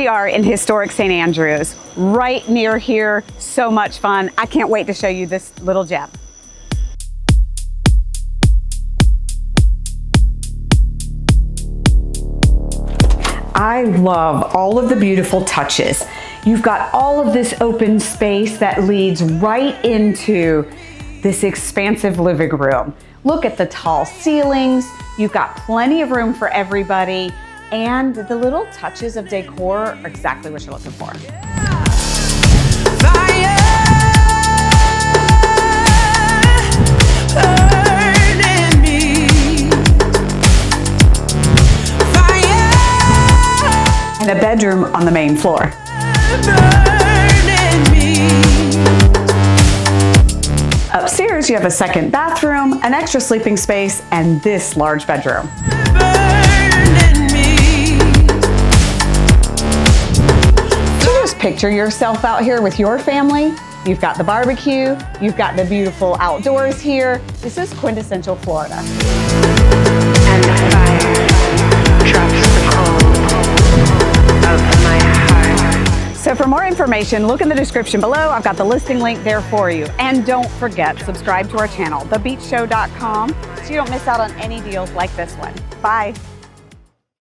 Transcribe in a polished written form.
we are in historic St. Andrews, right near here. So much fun. I can't wait to show you this little gem. I love all of the beautiful touches. You've got all of this open space that leads right into this expansive living room. Look at the tall ceilings. You've got plenty of room for everybody, and the little touches of decor are exactly what you're looking for. And a bedroom on the main floor. Upstairs, you have a second bathroom, an extra sleeping space, and this large bedroom. So just picture yourself out here with your family. You've got the barbecue, you've got the beautiful outdoors here. This is quintessential Florida. And the fire drops the cold of my heart. So for more information, look in the description below. I've got the listing link there for you. And don't forget, subscribe to our channel, thebeachshow.com, so you don't miss out on any deals like this one. Bye.